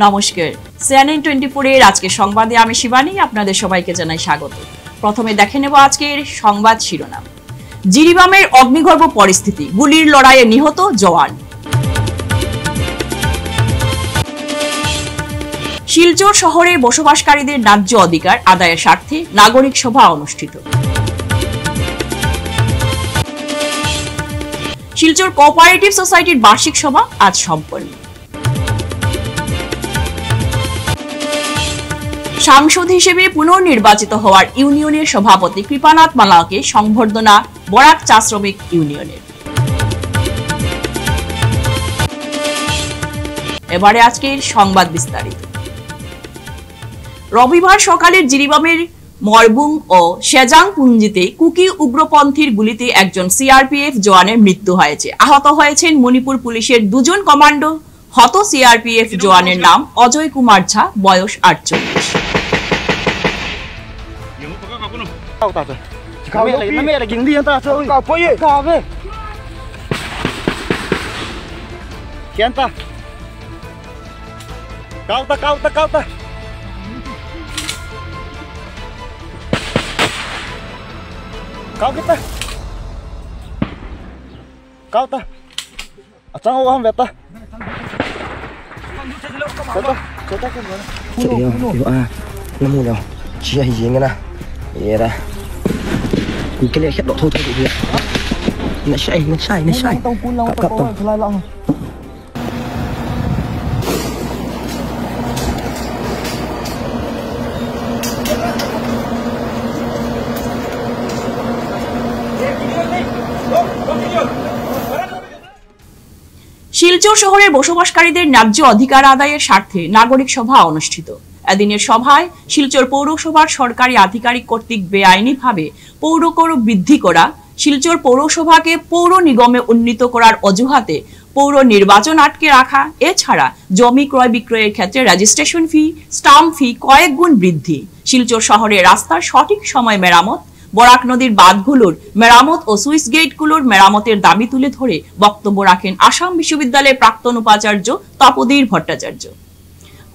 নমস্কার, CNN 24 এর আজকের সংবাদে আমি শিবানী আপনাদের সবাইকে জানাই স্বাগত। প্রথমে দেখে নেব আজকের সংবাদ শিরোনাম। জিরিবামের অগ্নিগর্ভ পরিস্থিতি, গুলির লড়াইয়ে নিহত জওয়ান। শিলচর শহরে বসবাসকারীদের ন্যায্য অধিকার আদায়ের স্বার্থে নাগরিক সভা অনুষ্ঠিত। শিলচর কোঅপারেটিভ সোসাইটির বার্ষিক সভা আজ সম্পন্ন। সাংসদ হিসেবে পুনর্নির্বাচিত হওয়ার ইউনিয়নের সভাপতি কৃপানাথ মালাকে সংবর্ধনা বরাক চা শ্রমিক ইউনিয়নের। এবারে আজকের সংবাদ বিস্তারিত। রবিবার সকালে জিরিবামের মরবুং ও শেজাং পুঞ্জিতে কুকি উগ্রপন্থীর গুলিতে একজন সিআরপিএফ জওয়ানের মৃত্যু হয়েছে। আহত হয়েছেন মণিপুর পুলিশের দুজন কমান্ডো। হত সিআরপিএফ জওয়ানের নাম অজয় কুমার ঝা, বয়স 48। Cao kita. Cao ta. Achang wa ham beta. Kita kan mana? Yo nemu đâu. Chi ai gì nghe nè. Ye da. Cái này khét độ thôi đi. Nó sai. Cặp tông. Silchar শহরের বসবাসকারীদের ন্যায্য অধিকার আদায়ের স্বার্থে নাগরিক সভা অনুষ্ঠিত। এদিনের সভায় শিলচর পৌরসভার সরকারি আধিকারিক কর্তৃক বেআইনিভাবে পৌরকর বৃদ্ধি করা, শিলচর পৌরসভাকে পৌর নিগমে উন্নীত করার অজুহাতে পৌর নির্বাচন আটকে রাখা, এছাড়া জমি ক্রয় বিক্রয়ের ক্ষেত্রে রেজিস্ট্রেশন ফি, স্টাম্প ফি কয়েক গুণ বৃদ্ধি, শিলচর শহরের রাস্তার সঠিক সময় মেরামত, বরাক নদীর বাঁধগুলোর মেরামত ও সুইচ গেটগুলোর মেরামতের দাবি তুলে ধরে বক্তব্য রাখেন আসাম বিশ্ববিদ্যালয়ের প্রাক্তন উপাচার্য তপোধীর ভট্টাচার্য,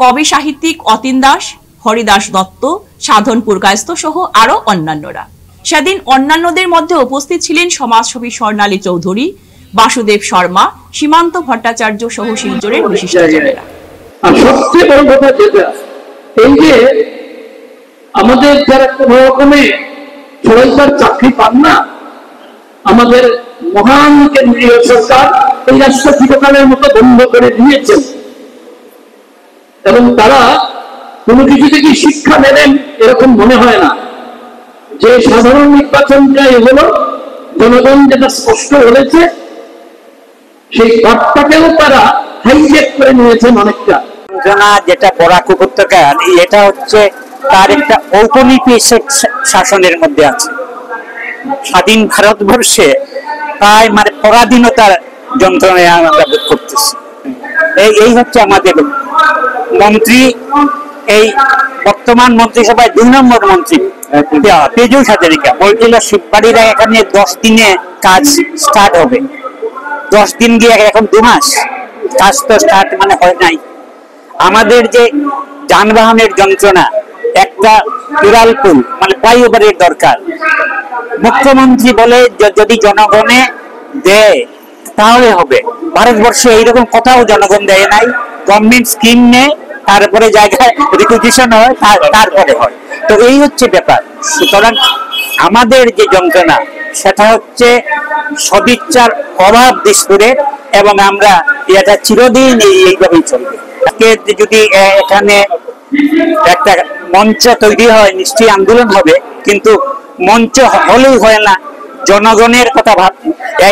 কবি সাহিত্যিক অতীন দাস, হরিদাস দত্ত, সাধন পুরকায়স্থ সহ আরো অন্যান্যরা। সেদিন অন্যান্যদের মধ্যে উপস্থিত ছিলেন সমাজসেবী স্বর্ণালী চৌধুরী, বাসুদেব শর্মা, সীমান্ত ভট্টাচার্য সহ শিলচরের বিশিষ্টজনেরা। সবচেয়ে বড় কথা যেটা, এই যে আমাদের যারা কোনো রকমে সরকার চাকরি পান না, আমাদের মহান কেন্দ্রীয় সরকার এই রাষ্ট্র চিরকালের মতো বন্ধ করে দিয়েছেন এবং তারা কোনো কিছু থেকে শিক্ষা নেবেন এরকম মনে হয় না। যে সাধারণ নির্বাচনটাই হলো, জনগণ যেটা স্পষ্ট বলেছে সেই বার্তাকেও তারা হাইজ্যাক করে নিয়েছেন অনেকটা। যেটা বরাক উপত্যকার, এটা হচ্ছে তার একটা ঔপনিবেশিক শাসনের মধ্যে আছে। স্বাধীন ভারতবর্ষে প্রায় পরাধীনতার যন্ত্রণায় আমরা বোধ করতেছি। এই হচ্ছে আমাদের মন্ত্রী, এই বর্তমান মন্ত্রিসভায় 2 নম্বর মন্ত্রী তেজু হাজারিকা বলছিল শিববাড়িরা এখানে 10 দিনে কাজ স্টার্ট হবে। 10 দিন গিয়ে এখন 2 মাস কাজ তো স্টার্ট হয় নাই। আমাদের যে যানবাহনের যন্ত্রণা, একটা উড়ালপুল ফ্লাইওভারের দরকার। মুখ্যমন্ত্রী বলে যদি জনগণে দেয় তাহলে হবে। ভারতবর্ষে এইরকম কোথাও জনগণ দেয় নাই। গভর্নমেন্ট স্কিম নেয়, তারপরে জায়গায় রিকুইজিশন হয়, তারপরে হয়। তো এই হচ্ছে ব্যাপার। সুতরাং আমাদের যে যন্ত্রণা সেটা হচ্ছে সদিচ্ছার অভাব দিশপুরে, এবং আমরা এটা চিরদিন এইভাবেই চলবে। যদি এখানে একটা মঞ্চ তৈরি হয় নিশ্চয়ই আন্দোলন হবে, কিন্তু মঞ্চ হলেই হয় না, জনগণের কথা ভাব।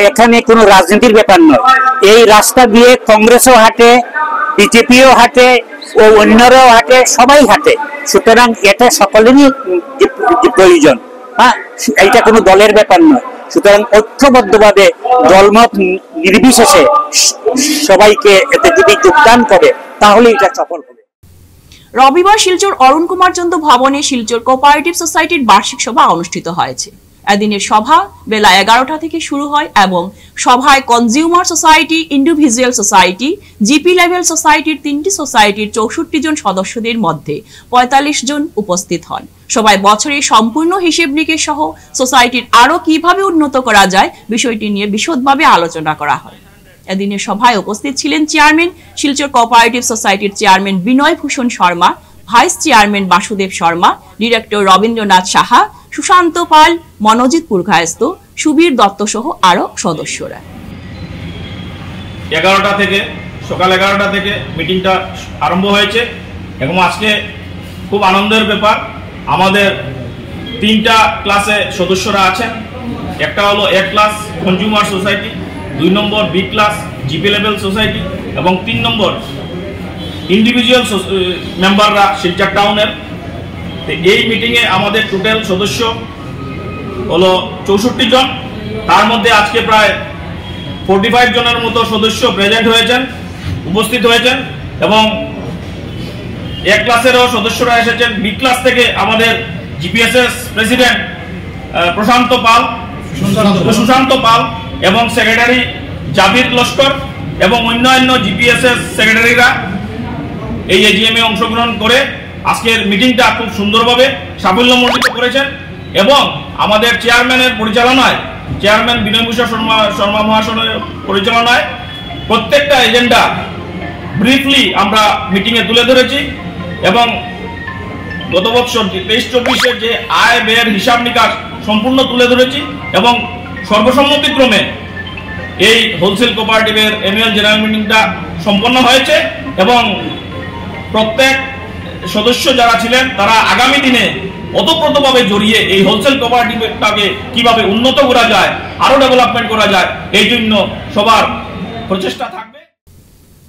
এখানে কোনো রাজনীতির ব্যাপার নয়। এই রাস্তা দিয়ে কংগ্রেসও হাঁটে, বিজেপিও হাঁটে, ও অন্যরাও হাঁটে, সবাই হাঁটে। সুতরাং এটা সকলেরই প্রয়োজন। এইটা কোনো দলের ব্যাপার নয়। সুতরাং ঐক্যবদ্ধভাবে দলমত নির্বিশেষে সবাইকে এতে যদি যোগদান করে তাহলে এটা সফল হবে। রবিবার শিলচর অরুণ কুমার চন্দ্র ভবনে শিলচর কোঅপারেটিভ সোসাইটির বার্ষিক সভা অনুষ্ঠিত হয়েছে। এদিনের সভা বেলা 11টা থেকে শুরু হয় এবং সভায় consumer society, individual society, GP level সোসাইটির 3টি সোসাইটির 64 জন সদস্যদের মধ্যে 45 জন উপস্থিত হন। সভায় বছরের সম্পূর্ণ হিসেব নিকেশ সহ সোসাইটির আরো কিভাবে উন্নত করা যায় বিষয়টি নিয়ে বিশদভাবে আলোচনা করা হয়। এদিনের সভায় উপস্থিত ছিলেন চেয়ারম্যান শিলচর কোঅপারেটিভ সোসাইটির chairman Binoy Bhushan Sharma, vice chairman Basudev Sharma, director Rabindranath Saha, Sushanta Pal, Monojit Purkayastha, Subir Dutta সহ আরো সদস্যরা। 11টা থেকে সকাল 11টা থেকে মিটিংটা আরম্ভ হয়েছে এবং আজকে খুব আনন্দের ব্যাপার, আমাদের 3টা ক্লাসে সদস্যরা আছেন। একটা হলো এ ক্লাস কনজিউমার সোসাইটি, 2 নম্বর B class GP level society এবং 3 নম্বর ইন্ডিভিজুয়াল মেম্বাররা শিলচর টাউনের। এই মিটিংয়ে আমাদের টোটাল সদস্য হলো 64 জন। তার মধ্যে আজকে প্রায় 45 জনের মতো সদস্য প্রেজেন্ট হয়েছেন, উপস্থিত হয়েছেন এবং এ ক্লাসেরও সদস্যরা এসেছেন। বি ক্লাস থেকে আমাদের জিপিএসএস প্রেসিডেন্ট সুশান্ত পাল এবং সেক্রেটারি জাবির লস্কর এবং অন্যান্য জিপিএসএস সেক্রেটারিরা এই এজিএমে অংশগ্রহণ করে আজকের মিটিংটা খুব সুন্দরভাবে সাফল্যমণ্ডিত করেছেন এবং আমাদের চেয়ারম্যানের পরিচালনায়, চেয়ারম্যান বিনয় ভূষণ শর্মা মহাশয়ের পরিচালনায় প্রত্যেকটা এজেন্ডা ব্রিফলি আমরা মিটিংয়ে তুলে ধরেছি এবং গত বছর 23-24-এর যে আয় ব্যয়ের হিসাব নিকাশ সম্পূর্ণ তুলে ধরেছি এবং সর্বসম্মতিক্রমে এই হোলসেল কোঅপারেটিভের অ্যানুয়াল জেনারেল মিটিংটা সম্পন্ন হয়েছে এবং প্রত্যেক সদস্য যারা ছিলেন তারা আগামী দিনে ওতপ্রোতভাবে জড়িয়ে এই হোলসেল কোঅপারেটিভটাকে কিভাবে উন্নত করা যায়, আরো ডেভেলপমেন্ট করা যায়, এই জন্য সবার প্রচেষ্টা থাকবে।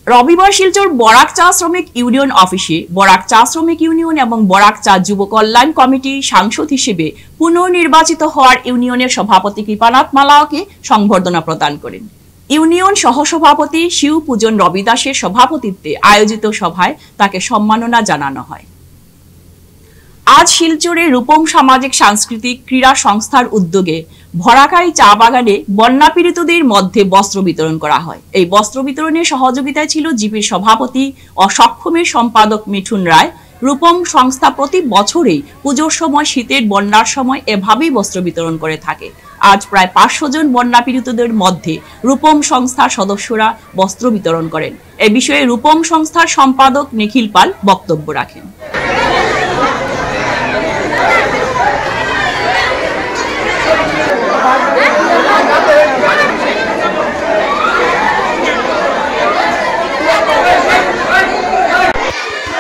রবিবার শিলচর বরাক চা শ্রমিক ইউনিয়ন অফিসে বরাক চা শ্রমিক ইউনিয়ন এবং বরাক চা যুব কল্যাণ কমিটির সাংসদ হিসেবে পুনর্নির্বাচিত হওয়ার ইউনিয়নের সভাপতি কৃপানাথ মালাওকে সংবর্ধনা প্রদান করেন। ইউনিয়ন সহসভাপতি শিউ পূজন রবি দাসের সভাপতিত্বে আয়োজিত সভায় তাকে সম্মাননা জানানো হয়। আজ শিলচরে রূপম সামাজিক সাংস্কৃতিক ক্রীড়া সংস্থার উদ্যোগে ভরাকাই চা বাগানে বন্যা পীড়িতদের মধ্যে বস্ত্র বিতরণ করা হয়। এই বস্ত্র বিতরণে সহযোগিতায় ছিল জিপির সভাপতি ও সক্ষমের সম্পাদক মিঠুন রায়। রূপম সংস্থা প্রতি বছরেই পুজোর সময়, শীতের বন্যার সময় এভাবেই বস্ত্র বিতরণ করে থাকে। আজ প্রায় 500 জন বন্যা পীড়িতদের মধ্যে রূপম সংস্থার সদস্যরা বস্ত্র বিতরণ করেন। এ বিষয়ে রূপম সংস্থার সম্পাদক নিখিল পাল বক্তব্য রাখেন।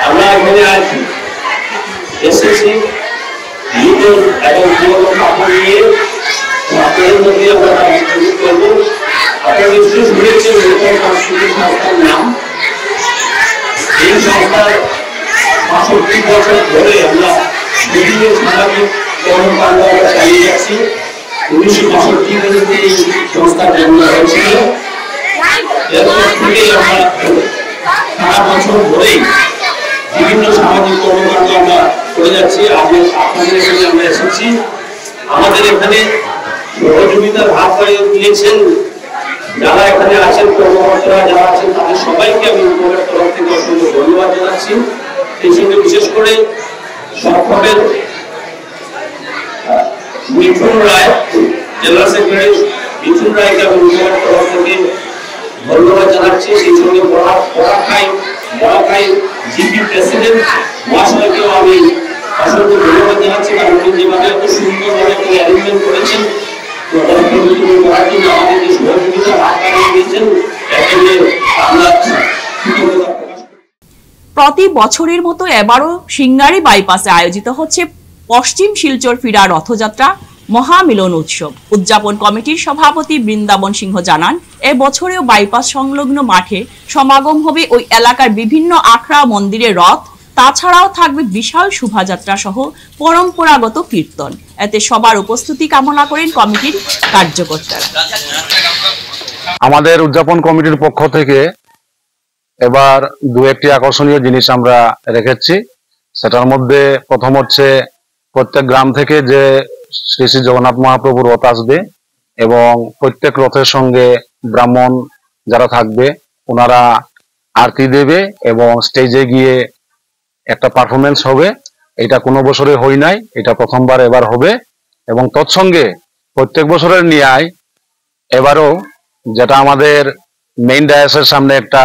আমরা এখানে আছি এসেছি নতুন এবং পুরোনো কাপড় নিয়ে আপনাদের মধ্যে আমরা শুরু করবো। আপনারা নিশ্চয়ই শুনেছেন নতুন সাংস্কৃতিক সংস্থার নাম। এই সংস্থার 65 বছর ধরে আমরা বিভিন্ন সামাজিক কর্মকাণ্ড চালিয়ে যাচ্ছি। 1965 থেকে এই সংস্থার জন্ম হয়েছিল। এরপর থেকে আমরা সারা বছর ধরেই বিভিন্ন সামাজিক কর্মকাণ্ড আমরা করে যাচ্ছি। আপনাদের এখানে আমরা এসেছি, আমাদের এখানে সহযোগিতার হাত বাড়িয়ে দিয়েছেন যারা এখানে আছেন, কর্মকর্তারা যারা আছেন, তাদের সবাইকে আমি উপরের তরফ থেকে অসংখ্য ধন্যবাদ জানাচ্ছি। এই সঙ্গে বিশেষ করে সক্ষমের মিঠুন রায়, জেলা সেক্রেটারি মিঠুন রায়কে আমি উপরের তরফ থেকে ধন্যবাদ জানাচ্ছি। সেই সঙ্গে বরাকাই জিপি প্রেসিডেন্ট মহাশয়কেও আমি অসংখ্য ধন্যবাদ জানাচ্ছি, কারণ উনি যেভাবে এত সুন্দরভাবে অ্যারেঞ্জমেন্ট করেছেন, আমাদেরকে সহযোগিতা হাত বাড়িয়ে দিয়েছেন, আমরা প্রতি বছরের মতো এবারও সিঙ্গারি বাইপাসে আয়োজিত হচ্ছে পশ্চিম শিলচর ফিরা রথযাত্রা মহামিলন উৎসব। উদযাপন কমিটির সভাপতি বৃন্দাবন সিংহ জানান, এবছরেও বাইপাস সংলগ্ন মাঠে সমাগম হবে ওই এলাকার বিভিন্ন আখড়া মন্দিরের রথ। তাছাড়াও থাকবে বিশাল শোভাযাত্রা সহ পরম্পরাগত কীর্তন। এতে সবার উপস্থিতি কামনা করেন কমিটির কার্যকর্তারা। আমাদের উদযাপন কমিটির পক্ষ থেকে এবার 2-1টি আকর্ষণীয় জিনিস আমরা রেখেছি। সেটার মধ্যে প্রথম হচ্ছে প্রত্যেক গ্রাম থেকে যে শ্রী শ্রী জগন্নাথ মহাপ্রভুর রথ আসবে এবং প্রত্যেক রথের সঙ্গে ব্রাহ্মণ যারা থাকবে ওনারা আরতি দেবে এবং স্টেজে গিয়ে একটা পারফরমেন্স হবে। এটা কোনো বছরে হয় নাই, এটা প্রথমবার এবার হবে। এবং তৎসঙ্গে প্রত্যেক বছরের ন্যায় এবারও যেটা আমাদের মেইন ডায়াসের সামনে একটা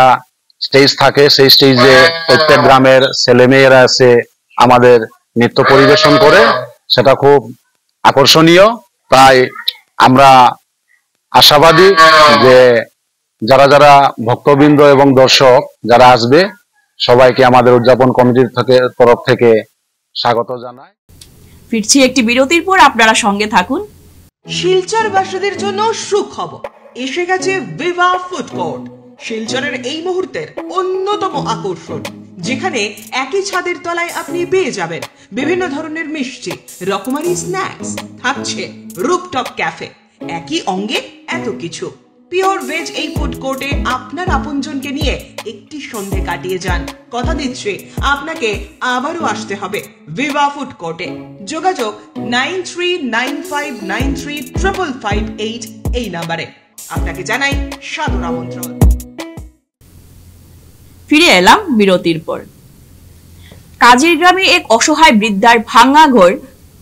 স্টেজ থাকে, সেই স্টেজে প্রত্যেক গ্রামের ছেলেমেয়েরা এসে আমাদের নৃত্য পরিবেশন করে, সেটা খুব আকর্ষণীয়। তাই আমরা আশাবাদী যে যারা যারা ভক্তবৃন্দ এবং দর্শক যারা আসবে সবাইকে আমাদের উদযাপন কমিটির তরফ থেকে স্বাগত জানাই। ফিরছি একটি বিরতির পর, আপনারা সঙ্গে থাকুন। শিলচরবাসীদের জন্য সুখবর, এসে গেছে ভিভা ফুড কোর্ট। শিলচরের এই মুহূর্তের অন্যতম আকর্ষণ, যেখানে একই ছাদের তলায় আপনি পেয়ে যাবেন বিভিন্ন ধরনের মিষ্টি, রকমারি স্ন্যাক্স, থাকছে রুফটপ ক্যাফে, একই অঙ্গে এত কিছু। পিওর ভেজ এই ফুড কোর্টে আপনার আপনজনকে নিয়ে একটি সন্ধে কাটিয়ে যান। কথা দিচ্ছি আপনাকে আবারও আসতে হবে ভিভা ফুড কোর্টে। যোগাযোগ 9395935558 এই নাম্বারে। আপনাকে জানাই সাদর আমন্ত্রণ। ফিরে এলাম বিরতির পর। কাজীর গ্রামে এক অসহায় বৃদ্ধার ভাঙ্গা ঘর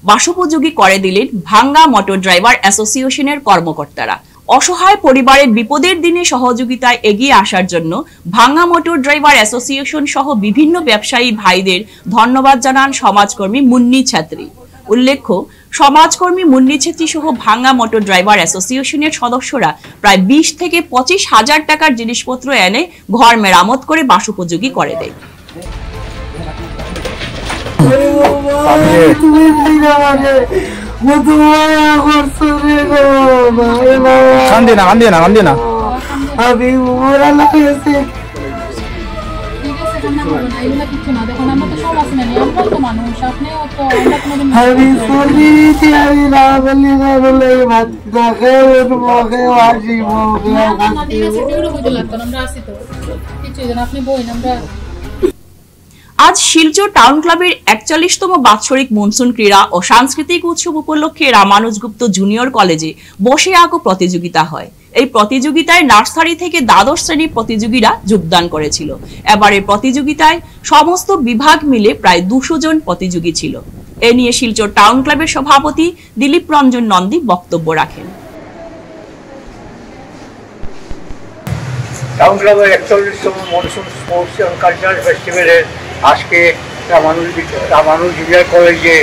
বাসোপযোগী করে দিলেন ভাঙ্গা মোটর ড্রাইভার অ্যাসোসিয়েশনের কর্মকর্তারা। অসহায় পরিবারের বিপদের দিনে সহযোগিতায় এগিয়ে আসার জন্য ভাঙ্গা মোটর ড্রাইভার অ্যাসোসিয়েশন সহ বিভিন্ন ব্যবসায়ী ভাইদের ধন্যবাদ জানান সমাজকর্মী মুন্নি ছেত্রী। উল্লেখ্য, সমাজকর্মী মুন্নি ছেত্রী সহ ভাঙ্গা মোটর ড্রাইভার অ্যাসোসিয়েশনের সদস্যরা প্রায় 20 থেকে 25,000 টাকার জিনিসপত্র এনে ঘর মেরামত করে বাসোপযোগী করে দেয়। আজ শিলচর টাউন ক্লাবের 41তম বাৎসরিক মনসুন ক্রীড়া ও সাংস্কৃতিক উৎসব উপলক্ষে রামানুজ গুপ্ত জুনিয়র কলেজে বসে আঁকো প্রতিযোগিতা হয়। এই প্রতিযোগিতায় নার্সারি থেকে দ্বাদশ শ্রেণীর প্রতিযোগীরা যোগদান করেছিল। এবারের প্রতিযোগিতায় সমস্ত বিভাগ মিলে প্রায় 200 জন প্রতিযোগী ছিল। এ নিয়ে শিলচর টাউন ক্লাবের সভাপতি দিলীপ রঞ্জন নন্দী বক্তব্য রাখেন। টাউন ক্লাবের 41তম মনসুন স্পোর্টস এবং কালচারাল ফেস্টিভ্যালের আজকে রামানুজ জুনিয়র কলেজে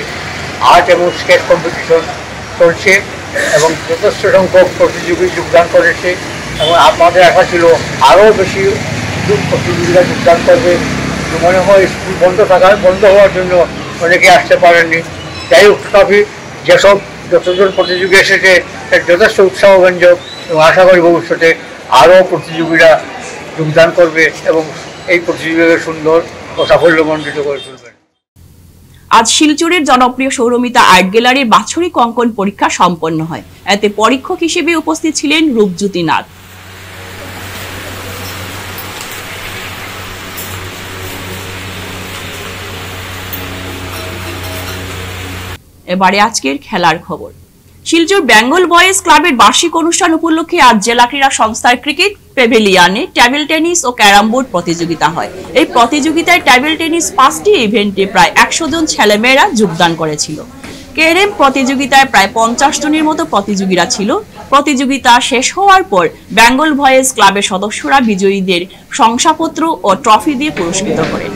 আর্ট এবং স্কেচ কম্পিটিশন চলছে এবং যথেষ্ট সংখ্যক প্রতিযোগী যোগদান করেছে এবং আমাদের আশা ছিল আরও বেশি প্রতিযোগীরা যোগদান করবে। মনে হয় স্কুল বন্ধ হওয়ার জন্য অনেকে আসতে পারেননি। যাই হোক, তবে যতজন প্রতিযোগী এসেছে যথেষ্ট উৎসাহব্যঞ্জক এবং আশা করি ভবিষ্যতে আরও প্রতিযোগীরা যোগদান করবে এবং এই প্রতিযোগিতাকে সুন্দর ও সাফল্যমণ্ডিত করে তুলবে। আজ শিলচরের জনপ্রিয় সৌরমিতা আর্ট গ্যালারির বাৎসরিক অঙ্কন পরীক্ষা সম্পন্ন হয়। এতে পরীক্ষক হিসেবে উপস্থিত ছিলেন রূপজ্যোতি নাথ। এবারে আজকের খেলার খবর। শিলচর বেঙ্গল বয়েজ ক্লাবের বার্ষিক অনুষ্ঠান উপলক্ষে আজ জেলা ক্রীড়া সংস্থার ক্রিকেট প্যাভিলিয়নে টেবিল টেনিস ও ক্যারাম বোর্ড প্রতিযোগিতা হয়। এই প্রতিযোগিতায় টেবিল টেনিস 5টি ইভেন্টে প্রায় 100 জন ছেলেমেয়েরা যোগদান করেছিল। ক্যারাম প্রতিযোগিতায় প্রায় 50 জনের মতো প্রতিযোগীরা ছিল। প্রতিযোগিতা শেষ হওয়ার পর বেঙ্গল বয়েজ ক্লাবের সদস্যরা বিজয়ীদের শংসাপত্র ও ট্রফি দিয়ে পুরস্কৃত করেন।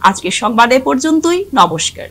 আজকের সংবাদ এ পর্যন্তই। নমস্কার।